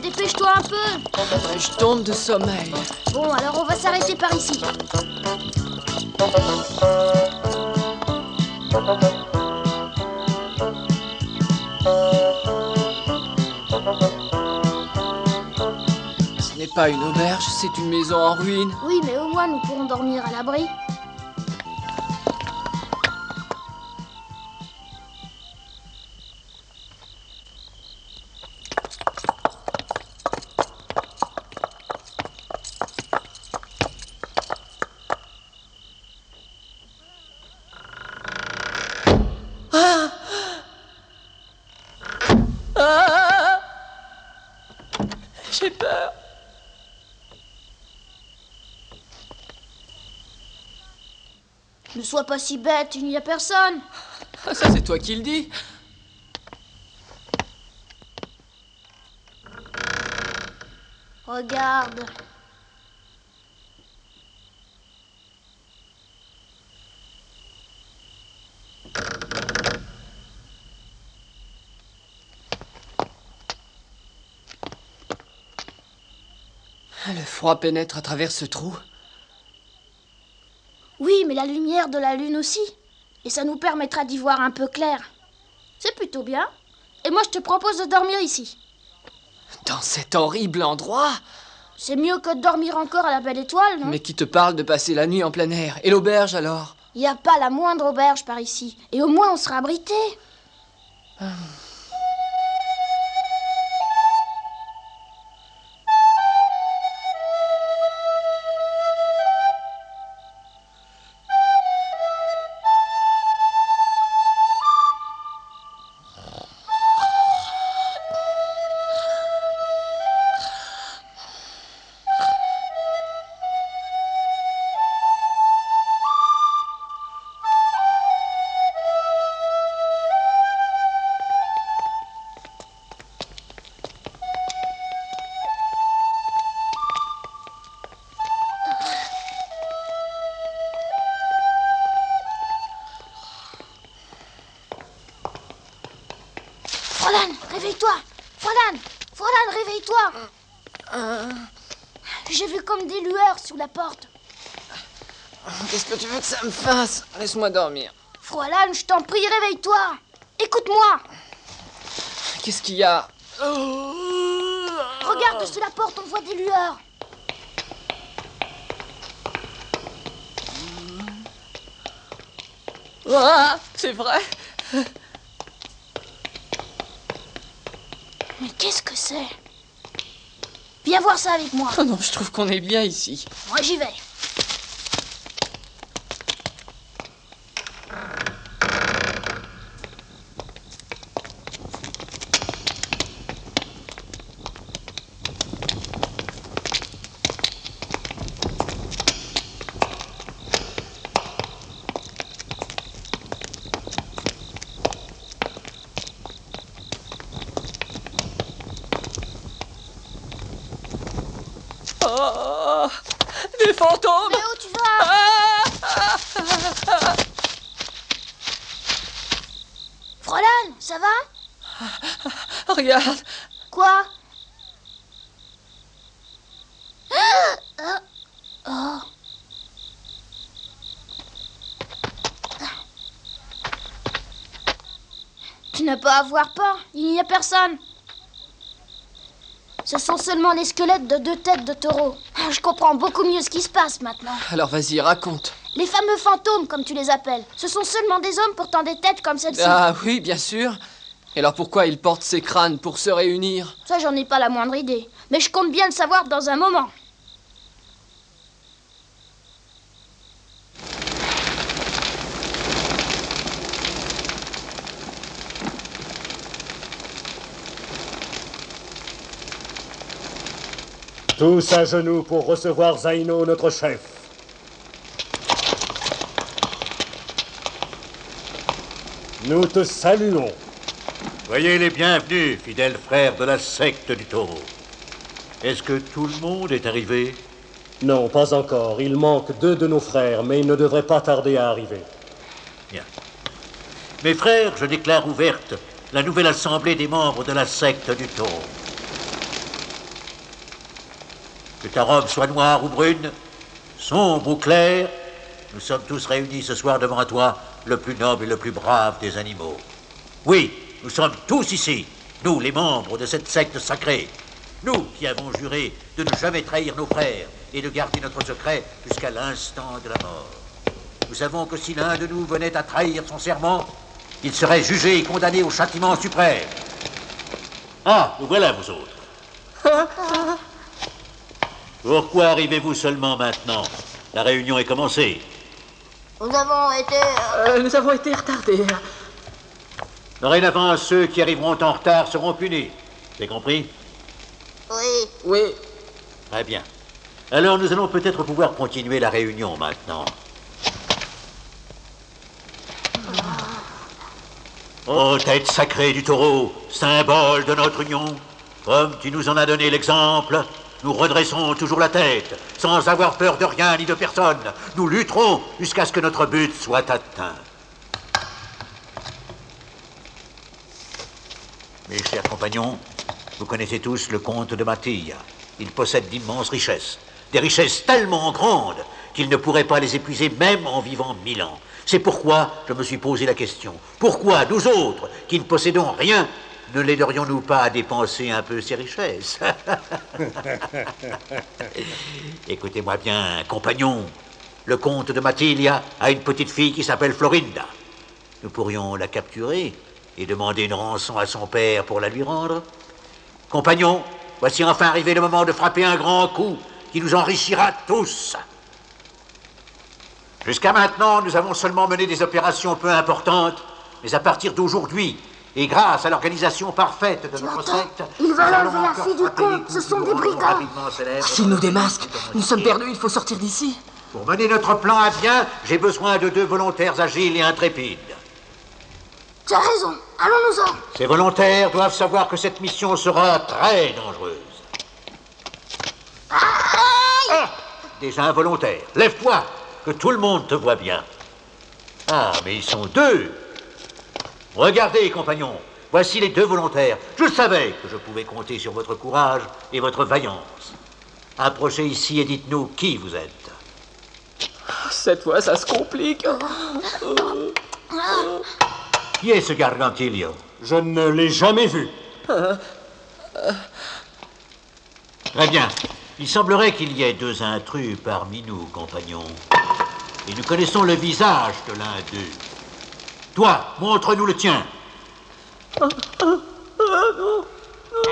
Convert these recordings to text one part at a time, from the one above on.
dépêche-toi un peu. Ouais, je tombe de sommeil. Bon, alors on va s'arrêter par ici. Ce n'est pas une auberge, c'est une maison en ruine. Oui, mais au moins nous pourrons dormir à l'abri. Ah! J'ai peur. Ne sois pas si bête, il n'y a personne. Ah, ça, c'est toi qui le dis. Regarde. Le froid pénètre à travers ce trou. Oui, mais la lumière de la lune aussi. Et ça nous permettra d'y voir un peu clair. C'est plutôt bien. Et moi, je te propose de dormir ici. Dans cet horrible endroit. C'est mieux que de dormir encore à la belle étoile, non? Mais qui te parle de passer la nuit en plein air? Et l'auberge alors? Il n'y a pas la moindre auberge par ici. Et au moins, on sera abrité. Frolan, réveille-toi! Frolan, réveille-toi! J'ai vu comme des lueurs sous la porte. Qu'est-ce que tu veux que ça me fasse? Laisse-moi dormir. Frolan, je t'en prie, réveille-toi! Écoute-moi! Qu'est-ce qu'il y a? Regarde, sous la porte, on voit des lueurs. Ah, c'est vrai? Mais qu'est-ce que c'est? Viens voir ça avec moi. Oh non, je trouve qu'on est bien ici. Moi, j'y vais. Oh, des fantômes! Mais où tu vas? Frolan, ça va? Regarde! Quoi? Oh. Tu n'as pas à avoir peur, il n'y a personne. Ce sont seulement les squelettes de 2 têtes de taureau. Je comprends beaucoup mieux ce qui se passe maintenant. Alors vas-y, raconte. Les fameux fantômes, comme tu les appelles, ce sont seulement des hommes portant des têtes comme celle-ci. Ah oui, bien sûr. Et alors pourquoi ils portent ces crânes? Pour se réunir? Ça, j'en ai pas la moindre idée. Mais je compte bien le savoir dans un moment. Tous à genoux pour recevoir Zaino, notre chef. Nous te saluons. Soyez les bienvenus, fidèles frères de la secte du taureau. Est-ce que tout le monde est arrivé? Non, pas encore. Il manque 2 de nos frères, mais ils ne devraient pas tarder à arriver. Bien. Mes frères, je déclare ouverte la nouvelle assemblée des membres de la secte du taureau. Que ta robe soit noire ou brune, sombre ou claire, nous sommes tous réunis ce soir devant toi, le plus noble et le plus brave des animaux. Oui, nous sommes tous ici, nous les membres de cette secte sacrée. Nous qui avons juré de ne jamais trahir nos frères et de garder notre secret jusqu'à l'instant de la mort. Nous savons que si l'un de nous venait à trahir son serment, il serait jugé et condamné au châtiment suprême. Ah, vous voilà vous autres. Pourquoi arrivez-vous seulement maintenant? La réunion est commencée. Nous avons été retardés. Dorénavant, ceux qui arriveront en retard seront punis. C'est compris? Oui. Oui. Très bien. Alors nous allons peut-être pouvoir continuer la réunion maintenant. Ô tête sacrée du taureau, symbole de notre union, comme tu nous en as donné l'exemple, nous redressons toujours la tête, sans avoir peur de rien ni de personne. Nous lutterons jusqu'à ce que notre but soit atteint. Mes chers compagnons, vous connaissez tous le comte de Matilla. Il possède d'immenses richesses. Des richesses tellement grandes qu'il ne pourrait pas les épuiser même en vivant 1000 ans. C'est pourquoi je me suis posé la question. Pourquoi nous autres, qui ne possédons rien, ne l'aiderions-nous pas à dépenser un peu ces richesses? Écoutez-moi bien, compagnons. Le comte de Matilla a une petite fille qui s'appelle Florinda. Nous pourrions la capturer et demander une rançon à son père pour la lui rendre. Compagnons, voici enfin arrivé le moment de frapper un grand coup qui nous enrichira tous. Jusqu'à maintenant, nous avons seulement mené des opérations peu importantes, mais à partir d'aujourd'hui, et grâce à l'organisation parfaite de notre secte... Ils veulent enlever la fille du comte, ce sont des brigands. S'ils nous démasquent, nous sommes perdus, il faut sortir d'ici. Pour mener notre plan à bien, j'ai besoin de 2 volontaires agiles et intrépides. Tu as raison, allons-nous-en. Ces volontaires doivent savoir que cette mission sera très dangereuse. Déjà un volontaire. Lève-toi, que tout le monde te voit bien. Ah, mais ils sont 2. Regardez, compagnons, voici les 2 volontaires. Je savais que je pouvais compter sur votre courage et votre vaillance. Approchez ici et dites-nous qui vous êtes. Cette fois, ça se complique. Qui est ce Gargantillo? Je ne l'ai jamais vu. Très bien. Il semblerait qu'il y ait 2 intrus parmi nous, compagnons. Et nous connaissons le visage de l'un d'eux. Toi, montre-nous le tien.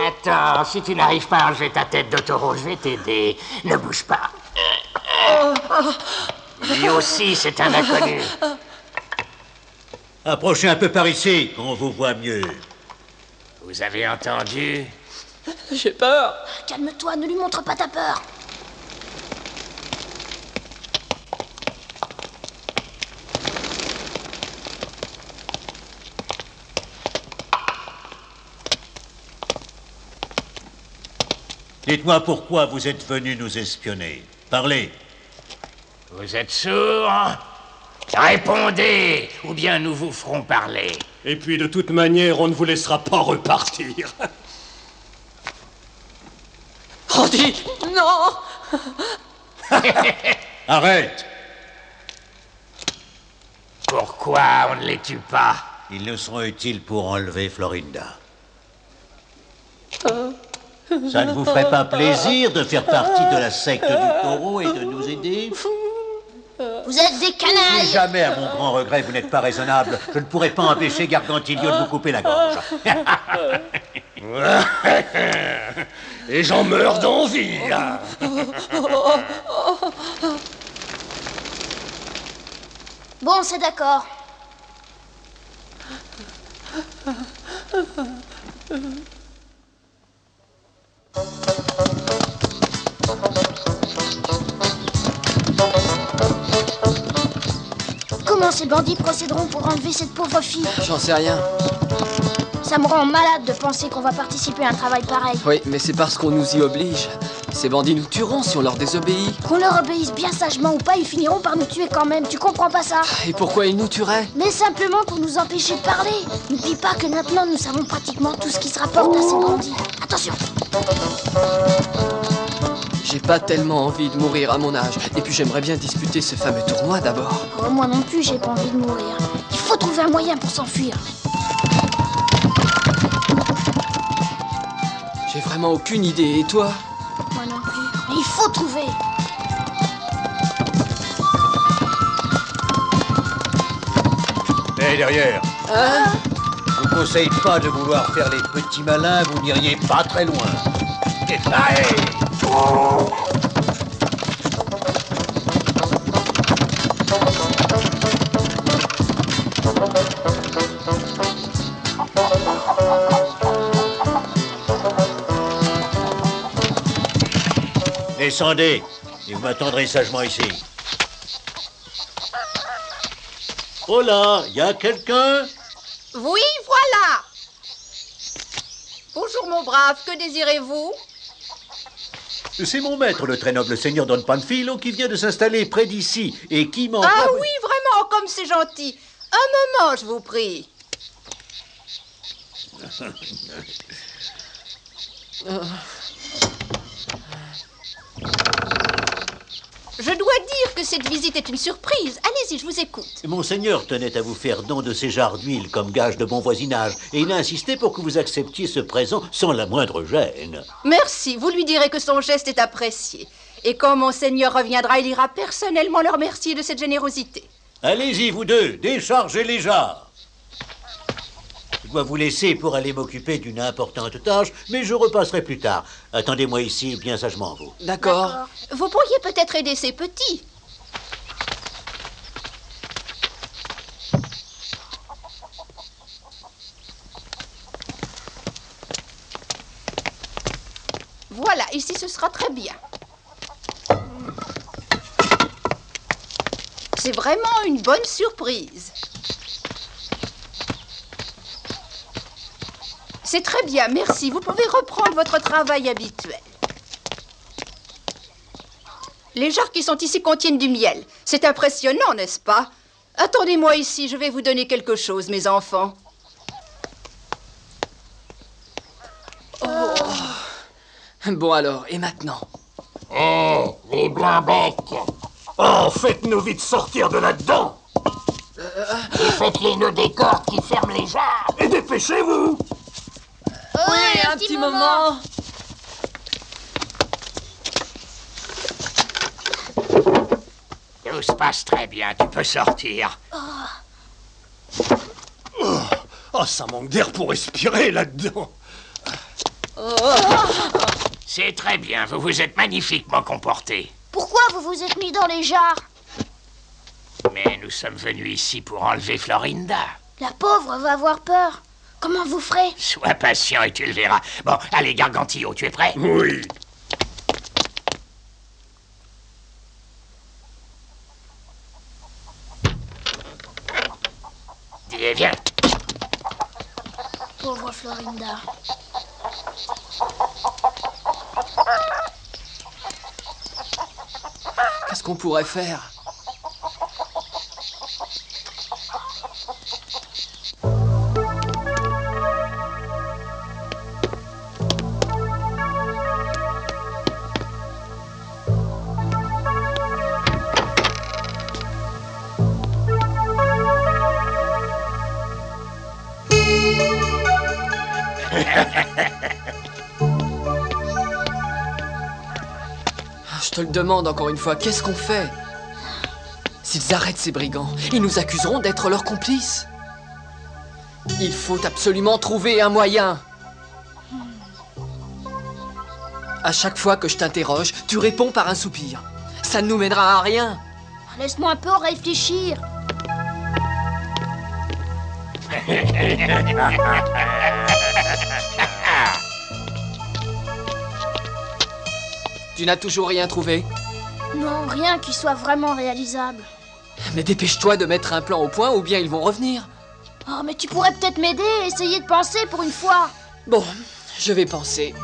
Attends, si tu n'arrives pas à enlever ta tête de taureau, je vais t'aider. Ne bouge pas. Lui aussi, c'est un inconnu. Approchez un peu par ici, qu'on vous voit mieux. Vous avez entendu? J'ai peur. Calme-toi, ne lui montre pas ta peur. Dites-moi pourquoi vous êtes venus nous espionner. Parlez. Vous êtes sourds? Répondez, ou bien nous vous ferons parler. Et puis, de toute manière, on ne vous laissera pas repartir. Randy, non. Arrête! Pourquoi on ne les tue pas? Ils nous seront utiles pour enlever Florinda. Ça ne vous ferait pas plaisir de faire partie de la secte du taureau et de nous aider? Vous êtes des Si canailles. jamais, à mon grand regret, vous n'êtes pas raisonnable, je ne pourrai pas empêcher Gargantillo de vous couper la gorge. Et j'en meurs d'envie, là. Bon, c'est d'accord. Comment ces bandits procéderont pour enlever cette pauvre fille? J'en sais rien. Ça me rend malade de penser qu'on va participer à un travail pareil. Oui, mais c'est parce qu'on nous y oblige. Ces bandits nous tueront si on leur désobéit. Qu'on leur obéisse bien sagement ou pas, ils finiront par nous tuer quand même. Tu comprends pas ça? Et pourquoi ils nous tueraient? Mais simplement pour nous empêcher de parler. N'oublie pas que maintenant nous savons pratiquement tout ce qui se rapporte à ces bandits. Attention! J'ai pas tellement envie de mourir à mon âge. Et puis j'aimerais bien disputer ce fameux tournoi d'abord. Oh, moi non plus, j'ai pas envie de mourir. Il faut trouver un moyen pour s'enfuir. J'ai vraiment aucune idée. Et toi? Moi non plus. Mais il faut trouver. Hé, derrière! Hein? Je vous conseille pas de vouloir faire les petits malins, vous n'iriez pas très loin. Allez! Descendez, et vous m'attendrez sagement ici. Oh là, y a quelqu'un? Oui, voilà. Bonjour, mon brave, que désirez-vous? C'est mon maître, le très noble seigneur Don Panfilo, qui vient de s'installer près d'ici et qui m'en... Ah oui, vraiment, comme c'est gentil. Un moment, je vous prie. Je dois dire que cette visite est une surprise. Allez-y, je vous écoute. Monseigneur tenait à vous faire don de ces jarres d'huile comme gage de bon voisinage, et il a insisté pour que vous acceptiez ce présent sans la moindre gêne. Merci, vous lui direz que son geste est apprécié. Et quand Monseigneur reviendra, il ira personnellement leur remercier de cette générosité. Allez-y, vous deux, déchargez les jarres. Je dois vous laisser pour aller m'occuper d'une importante tâche, mais je repasserai plus tard. Attendez-moi ici bien sagement, vous. D'accord. Vous pourriez peut-être aider ces petits. Voilà, ici ce sera très bien. C'est vraiment une bonne surprise. C'est très bien, merci. Vous pouvez reprendre votre travail habituel. Les jarres qui sont ici contiennent du miel. C'est impressionnant, n'est-ce pas? Attendez-moi ici, je vais vous donner quelque chose, mes enfants. Bon alors, et maintenant? Hé, les blancs-becs, Oh, faites-nous vite sortir de là-dedans! faites-les nos des cordes qui ferment les jarres. Et dépêchez-vous! Oui, un petit moment. Tout se passe très bien, tu peux sortir. Oh, ça manque d'air pour respirer là-dedans! C'est très bien, vous vous êtes magnifiquement comportés. Pourquoi vous vous êtes mis dans les jarres? Mais nous sommes venus ici pour enlever Florinda. La pauvre va avoir peur. Comment vous ferez? Sois patient et tu le verras. Bon, allez, Gargantillo, tu es prêt? Oui. Eh bien, Pauvre Florinda. Qu'est-ce qu'on pourrait faire? Je te le demande encore une fois, qu'est-ce qu'on fait? S'ils arrêtent ces brigands, ils nous accuseront d'être leurs complices. Il faut absolument trouver un moyen. À chaque fois que je t'interroge, tu réponds par un soupir. Ça ne nous mènera à rien. Laisse-moi un peu réfléchir. Tu n'as toujours rien trouvé? Non, rien qui soit vraiment réalisable. Mais dépêche-toi de mettre un plan au point ou bien ils vont revenir. Oh, mais tu pourrais peut-être m'aider et essayer de penser pour une fois. Bon, je vais penser.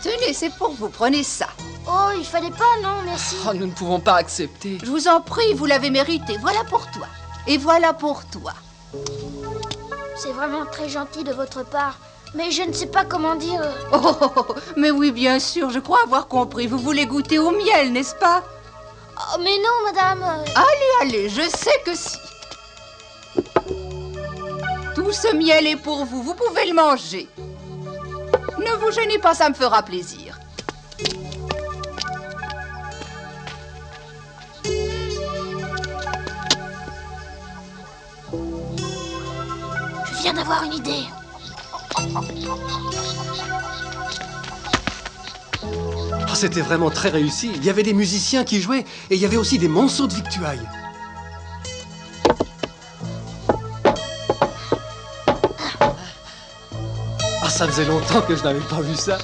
Tenez, c'est pour vous, prenez ça. Oh, il fallait pas, non, merci. Oh, nous ne pouvons pas accepter. Je vous en prie, vous l'avez mérité. Voilà pour toi. Et voilà pour toi. C'est vraiment très gentil de votre part. Mais je ne sais pas comment dire. Oh, mais oui, bien sûr, je crois avoir compris. Vous voulez goûter au miel, n'est-ce pas? Oh, mais non, madame. Allez, je sais que si. Tout ce miel est pour vous. Vous pouvez le manger. Ne vous gênez pas, ça me fera plaisir. Je viens d'avoir une idée. Ah, c'était vraiment très réussi. Il y avait des musiciens qui jouaient et il y avait aussi des monceaux de victuailles. Ah, ça faisait longtemps que je n'avais pas vu ça.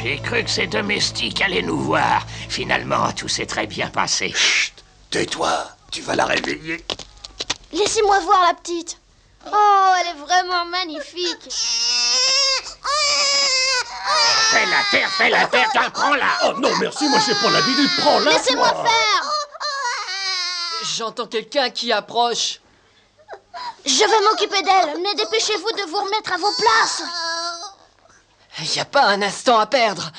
J'ai cru que ces domestiques allaient nous voir. Finalement, tout s'est très bien passé. Chut, tais-toi, tu vas la réveiller. Laissez-moi voir la petite. Oh, elle est vraiment magnifique. Fais la terre, tiens, prends-la. Oh non, merci, moi j'ai pas l'habitude. Prends-la. Laissez-moi toi. faire. J'entends quelqu'un qui approche. Je vais m'occuper d'elle. Mais dépêchez-vous de vous remettre à vos places. Il n'y a pas un instant à perdre.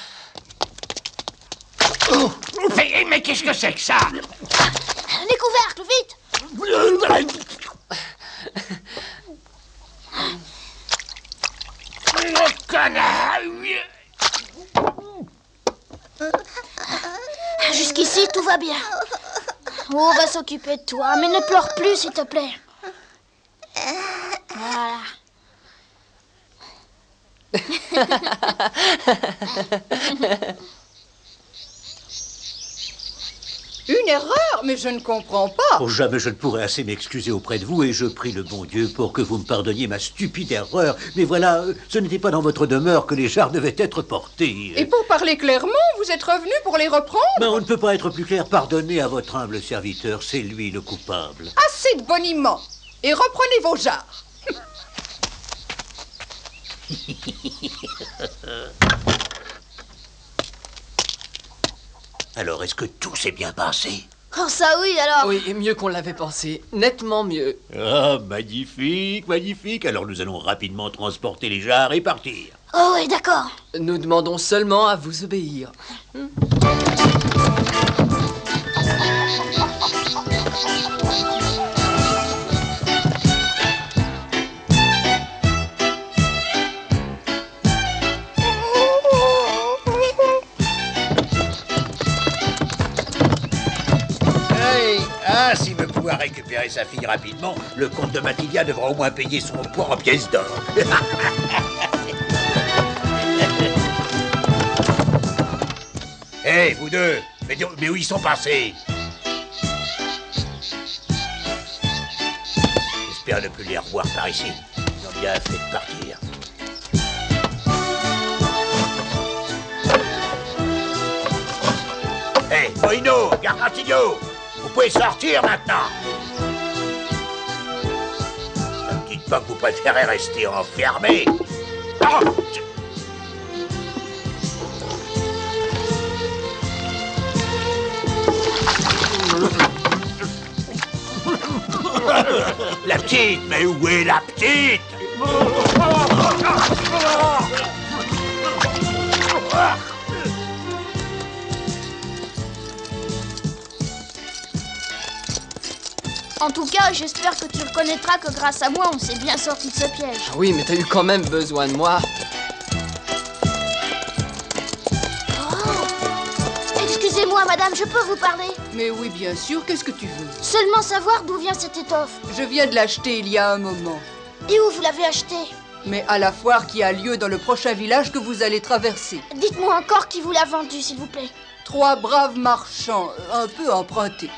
Oh. Mais qu'est-ce que c'est que ça? Les couvercles, vite. Le connard. Jusqu'ici, tout va bien. Oh, on va s'occuper de toi. Mais ne pleure plus, s'il te plaît. Voilà. Une erreur? Mais je ne comprends pas. Oh, jamais je ne pourrai assez m'excuser auprès de vous et je prie le bon Dieu pour que vous me pardonniez ma stupide erreur. Mais voilà, ce n'était pas dans votre demeure que les jarres devaient être portés. Et pour parler clairement, vous êtes revenu pour les reprendre? Mais on ne peut pas être plus clair. Pardonnez à votre humble serviteur, c'est lui le coupable. Assez de boniment. Et reprenez vos jarres. Alors, est-ce que tout s'est bien passé? Oh, ça oui, alors. Oui, et mieux qu'on l'avait pensé. Nettement mieux. Ah, magnifique, magnifique. Alors nous allons rapidement transporter les jarres et partir. Oh oui, d'accord. Nous demandons seulement à vous obéir. Ah, s'il veut pouvoir récupérer sa fille rapidement, le comte de Mathilda devra au moins payer son poids en pièces d'or. Hé, vous deux, mais où ils sont passés? J'espère ne plus les revoir par ici. Ils ont bien fait de partir. Hé, Moïno, Gargantillo, vous pouvez sortir maintenant. Ne me dites pas que vous préférez rester enfermé. Oh, la petite, mais où est la petite? En tout cas, j'espère que tu reconnaîtras que grâce à moi, on s'est bien sorti de ce piège. Ah oui, mais t'as eu quand même besoin de moi. Excusez-moi, madame, je peux vous parler? Mais oui, bien sûr, qu'est-ce que tu veux? Seulement savoir d'où vient cette étoffe. Je viens de l'acheter il y a un moment. Et où vous l'avez achetée? Mais à la foire qui a lieu dans le prochain village que vous allez traverser. Dites-moi encore qui vous l'a vendue, s'il vous plaît. 3 braves marchands, un peu empruntés.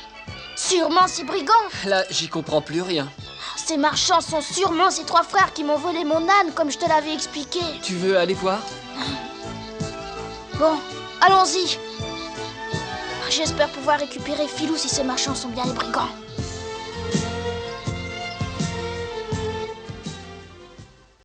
Sûrement ces brigands. Là, j'y comprends plus rien. Ces marchands sont sûrement ces 3 frères qui m'ont volé mon âne, comme je te l'avais expliqué. Tu veux aller voir? Bon, allons-y. J'espère pouvoir récupérer Filou si ces marchands sont bien les brigands.